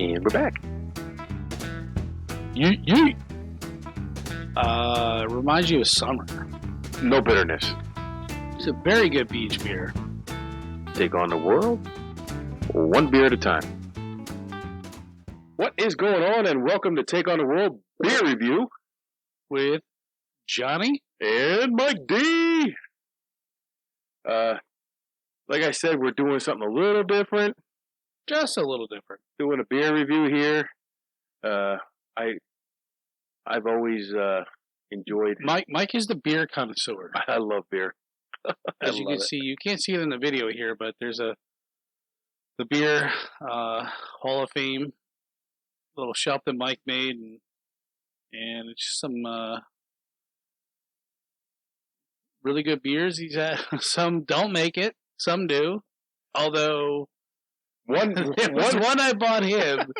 And we're back. Reminds you of summer. No bitterness. It's a very good beach beer. Take on the world, one beer at a time. What is going on, and welcome to Take on the World Beer Review With Johnny and Mike D. Like I said, we're doing something a little different. Just a little different. Doing a beer review here. I've always enjoyed. Mike is the beer connoisseur. I love beer. As you can see, you can't see it in the video here, but there's the beer Hall of Fame little shelf that Mike made, and it's just some really good beers. He's had some don't make it, some do. Although one I bought him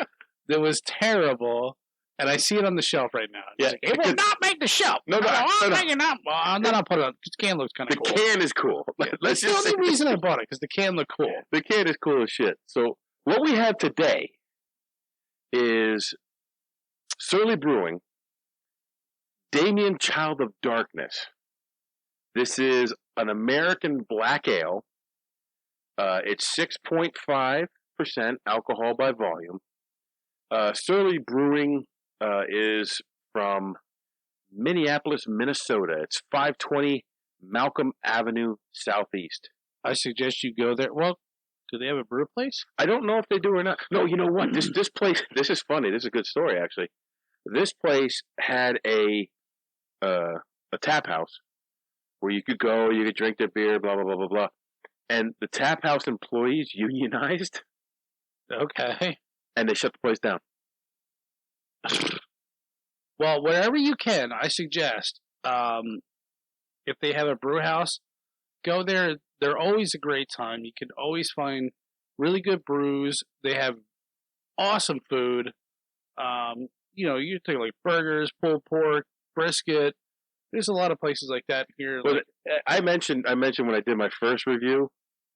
that was terrible. And I see it on the shelf right now. Yeah, like, it will not make the shelf. No. I'm making it up. Well, then I'll put it on. The can looks kind of cool. The can is cool. That's the only reason I bought it, because the can looked cool. The can is cool as shit. So what we have today is Surly Brewing, Damien Child of Darkness. This is an American black ale. It's 6.5% alcohol by volume. Surly Brewing is from Minneapolis, Minnesota. It's 520 Malcolm Avenue Southeast. I suggest you go there. Well, do they have a brew place? I don't know if they do or not. No, you know what? This place, this is funny. This is a good story, actually. This place had a tap house where you could go, you could drink their beer, blah, blah, blah, blah, blah. And the tap house employees unionized. Okay. And they shut the place down. Well, wherever you can, I suggest, if they have a brew house, go there. They're always a great time. You can always find really good brews. They have awesome food. You think like burgers, pulled pork, brisket. There's a lot of places like that here. Well, I mentioned when I did my first review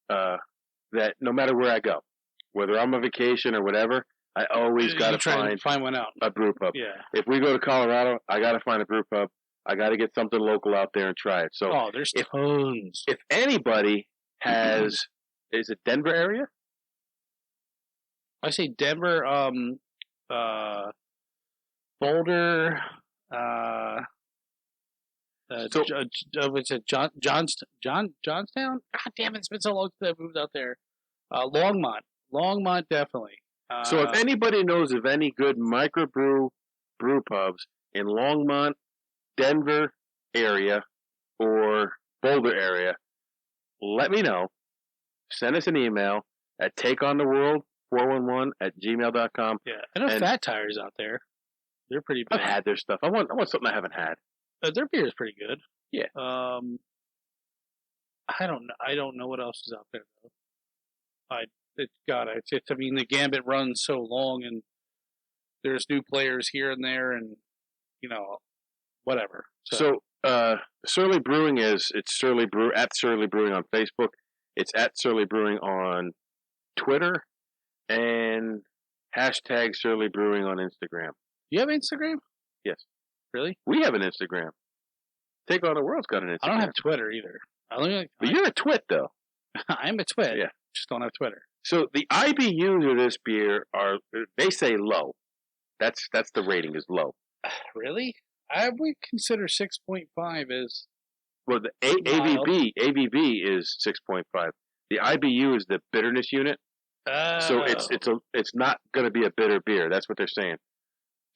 that no matter where I go, whether I'm on vacation or whatever, I always got to find one out. A brew pub. Yeah. If we go to Colorado, I got to find a brew pub. I got to get something local out there and try it. So, there's tons. If anybody has, is it Denver area? I say Denver, Boulder, what's it, Johnstown? God damn it, it's been so long since I moved out there. Longmont, definitely. So if anybody knows of any good microbrew brew pubs in Longmont, Denver area, or Boulder area, let me know. Send us an email at takeontheworld411@gmail.com. Yeah, I know Fat Tire's out there. They're pretty big. I've had their stuff. I want something I haven't had. Their beer is pretty good. Yeah. I don't know what else is out there though. I mean, the gambit runs so long, and there's new players here and there, and whatever. So Surly Brewing it's Surly Brew at Surly Brewing on Facebook. It's at Surly Brewing on Twitter, and hashtag Surly Brewing on Instagram. You have Instagram? Yes. Really? We have an Instagram. Take on the World's got an Instagram. I don't have Twitter either. But you're a twit, though. I'm a twit. Yeah. Just don't have Twitter. So the IBUs of this beer they say low. That's the rating is low. Really? I would consider 6.5 as... Well, the ABV is 6.5. The IBU is the bitterness unit. So it's not going to be a bitter beer. That's what they're saying.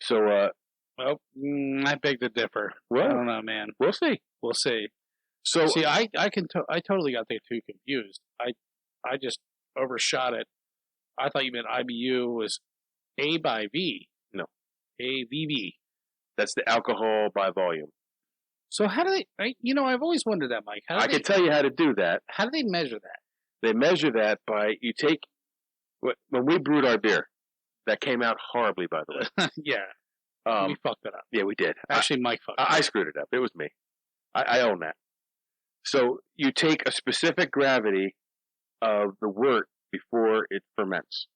So I beg to differ. Well, I don't know, man. We'll see. So see, I totally got the two confused. I just overshot it. I thought you meant IBU was A by V. No, ABV. That's the alcohol by volume. So how do they? I've always wondered that, Mike. I can tell you how to do that. How do they measure that? They measure that by when we brewed our beer. That came out horribly, by the way. Yeah. We fucked it up. Yeah, we did. Actually, Mike fucked it up. I screwed it up. It was me. I own that. So you take a specific gravity of the wort before it ferments.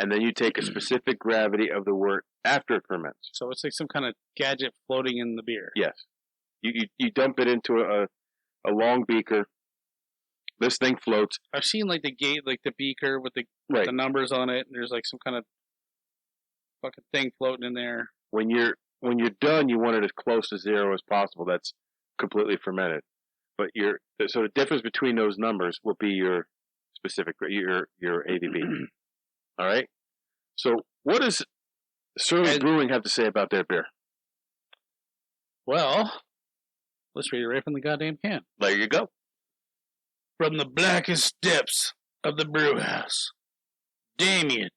and then you take a specific gravity of the wort after it ferments. So it's like some kind of gadget floating in the beer. Yes. You dump it into a long beaker. This thing floats. I've seen like the beaker with the numbers on it, and there's like some kind of fucking thing floating in there. When you're done, you want it as close to zero as possible. That's completely fermented. But so the difference between those numbers will be your specific your ABV. All right. So what does Surly Brewing have to say about their beer? Well, let's read it right from the goddamn can. There you go. From the blackest depths of the brew house, Damien,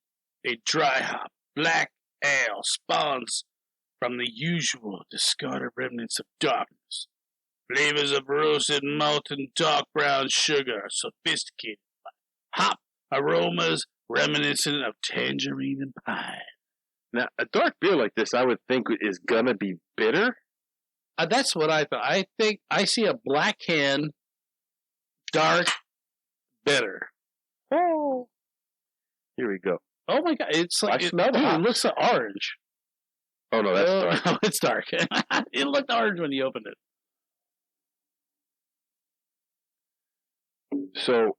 a dry hop black ale spawns from the usual discarded remnants of darkness. Flavors of roasted malt and dark brown sugar, sophisticated hop aromas reminiscent of tangerine and pine. Now, a dark beer like this, I would think, is gonna be bitter. That's what I thought. I think I see a black can, dark, bitter. Oh, here we go. Oh my god! It's like I smell it looks like orange. Oh no, that's dark. No, it's dark. It looked orange when you opened it. So,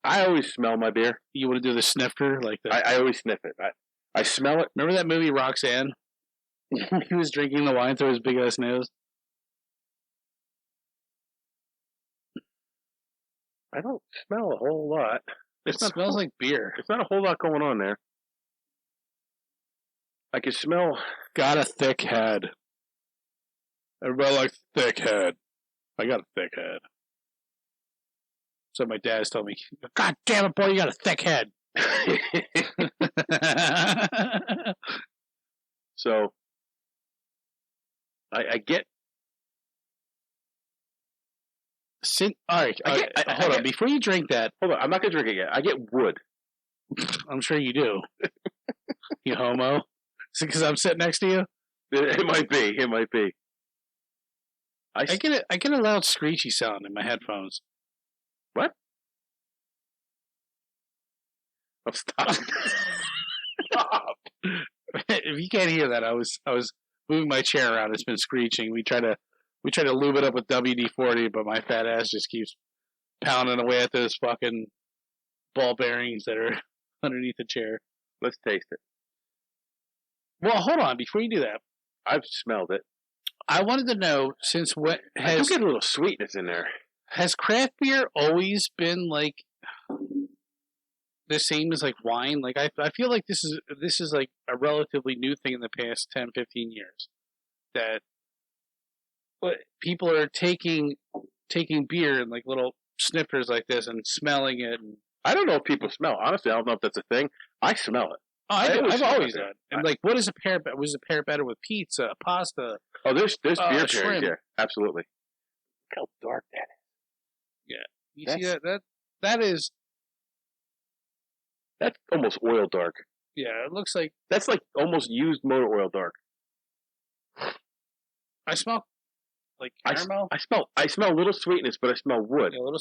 I always smell my beer. You want to do the sniffer like that? I always sniff it. I smell it. Remember that movie Roxanne? He was drinking the wine through his big ass nose. I don't smell a whole lot. It smells like beer. There's not a whole lot going on there. I can smell. Got a thick head. Everybody likes thick head. I got a thick head. So my dad's told me, God damn it, boy, you got a thick head. So, I get. All right, hold on. Before you drink that, hold on. I'm not gonna drink it yet. I get wood. I'm sure you do. You homo. Is it because I'm sitting next to you? It might be. It might be. I get a loud screechy sound in my headphones. What? Oh, stop. Stop. If you can't hear that, I was moving my chair around. It's been screeching. We try to lube it up with WD-40, but my fat ass just keeps pounding away at those fucking ball bearings that are underneath the chair. Let's taste it. Well, hold on. Before you do that, I've smelled it. I wanted to know, since what I do get a little sweetness in there. Has craft beer always been like the same as like wine? Like I feel like this is like a relatively new thing in the past 10, 15 years. That people are taking beer and like little sniffers like this and smelling it. And I don't know if people smell. Honestly, I don't know if that's a thing. I smell it. Oh, I've always done. And like, what is a pair? Was a pair better with pizza, pasta? Oh, there's beer shrimp. pairings here. Absolutely. Look how dark that is. Yeah, you see that's almost oil dark. Yeah, it looks like that's like almost used motor oil dark. I smell like caramel. I smell a little sweetness, but I smell wood. Yeah, a little.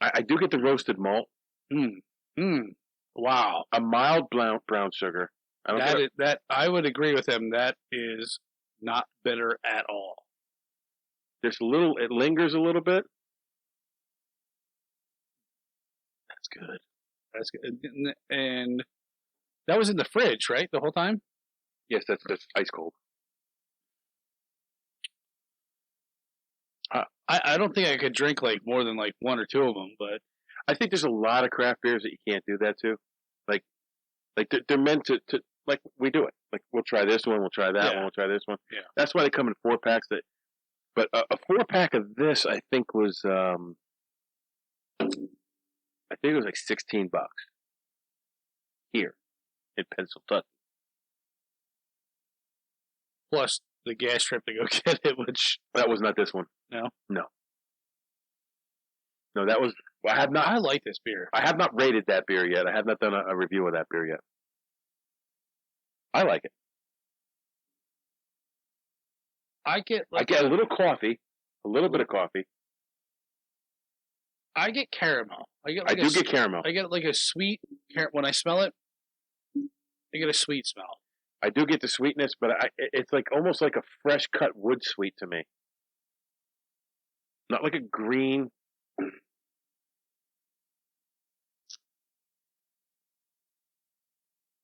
I do get the roasted malt. Wow. A mild brown sugar. I would agree with him. That is not bitter at all. There's it lingers a little bit. That's good. And that was in the fridge, right? The whole time? Yes, that's ice cold. I don't think I could drink like more than like one or two of them, but I think there's a lot of craft beers that you can't do that to. Like they're meant to like we do it. Like we'll try this one, we'll try that one, we'll try this one. Yeah. That's why they come in 4-packs. But a 4-pack of this, I think was it was like $16 here in Pennsylvania. Plus the gas trip to go get it, which that was not this one. No, that was. I like this beer. I have not rated that beer yet. I have not done a review of that beer yet. I like it. I get I get a little coffee, a little bit of coffee. I get caramel. I do get caramel. I get like a sweet when I smell it. I get a sweet smell. I do get the sweetness, but it's like almost like a fresh cut wood sweet to me. Not like a green.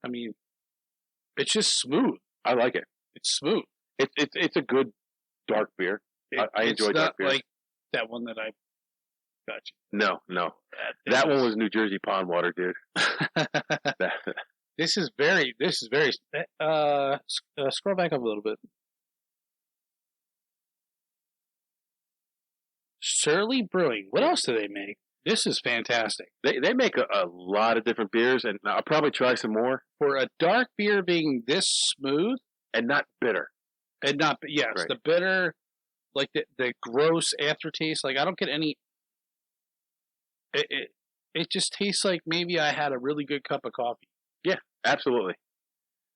I mean, it's just smooth. I like it. It's smooth. It's a good dark beer. I enjoy dark beer. Like that one that I got you. No. That one was New Jersey pond water, dude. This is very. Scroll back up a little bit. Surly Brewing. What else do they make? This is fantastic. They make a lot of different beers, and I'll probably try some more. For a dark beer being this smooth and not bitter, right. The bitter, like the gross aftertaste. Like I don't get any. It just tastes like maybe I had a really good cup of coffee. Yeah, absolutely.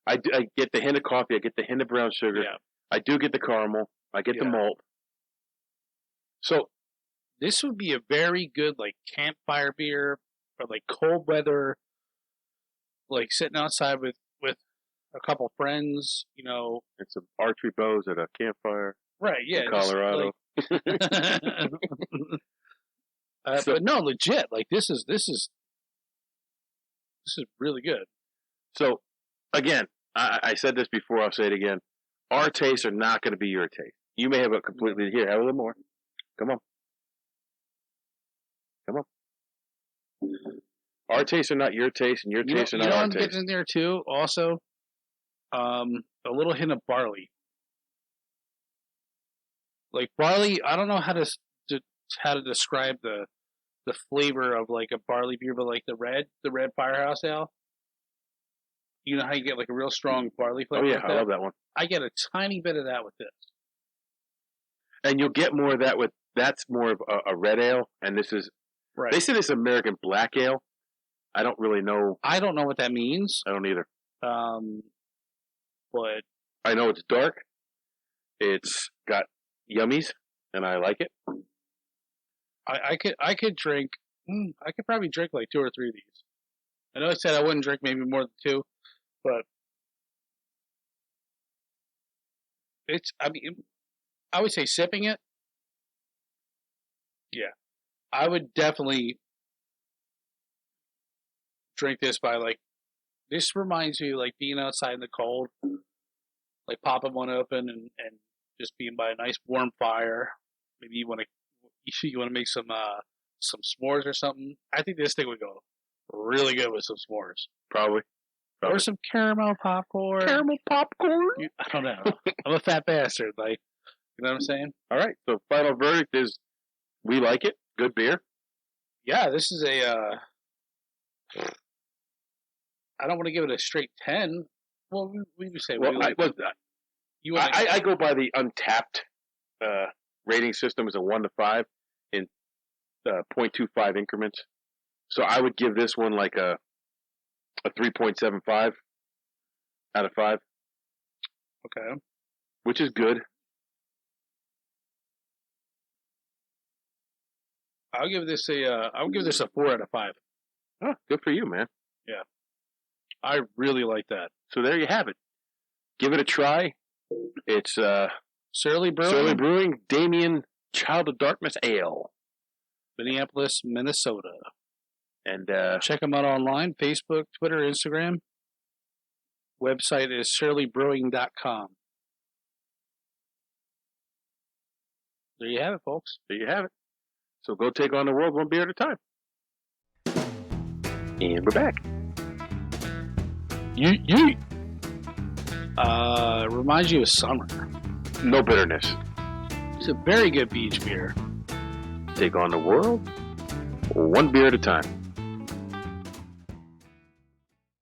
I get the hint of coffee. I get the hint of brown sugar. Yeah. I do get the caramel. I get the malt. So this would be a very good like campfire beer or like cold weather, like sitting outside with a couple friends, you know. And some archery bows at a campfire. Right, yeah. In Colorado. But no, legit. Like this is really good. So again, I said this before, I'll say it again. Our tastes are not going to be your taste. You may have a completely here, have a little more. Come on. Our tastes are not your taste, and your tastes are not our taste. You know what I'm getting in there too, also? A little hint of barley. Like barley, I don't know how to describe the flavor of like a barley beer, but like the red Firehouse Ale. You know how you get like a real strong barley flavor? Oh yeah, like I love that one. I get a tiny bit of that with this. And you'll get more of that that's more of a red ale, and this is, right. They say this American black ale. I don't really know. I don't know what that means. I don't either. But I know it's dark. It's got yummies, and I like it. I could drink. I could probably drink like 2 or 3 of these. I know I said I wouldn't drink maybe more than 2, but it's. I mean, I would say sipping it. Yeah, I would definitely drink this by like. This reminds me like being outside in the cold, like popping one open and just being by a nice warm fire. Maybe you want to make some s'mores or something. I think this thing would go really good with some s'mores. Probably. Or some caramel popcorn. I don't know. I'm a fat bastard. Like, you know what I'm saying? All right. So final verdict is, we like it. Good beer. Yeah, this is a. I don't want to give it a straight 10. Well, we would say. Well, I go by the Untapped rating system as a 1 to 5 in 0.25 increments. So I would give this one like a 3.75 out of 5. Okay. Which is good. I'll give this a 4 out of 5. Oh, good for you, man. Yeah. I really like that. So there you have it. Give it a try. It's Surly Brewing, Damien Child of Darkness Ale. Minneapolis, Minnesota. And check them out online, Facebook, Twitter, Instagram. Website is surlybrewing.com. There you have it, folks. There you have it. So go take on the world one beer at a time. And we're back. Reminds you of summer. No bitterness. It's a very good beach beer. Take on the world one beer at a time.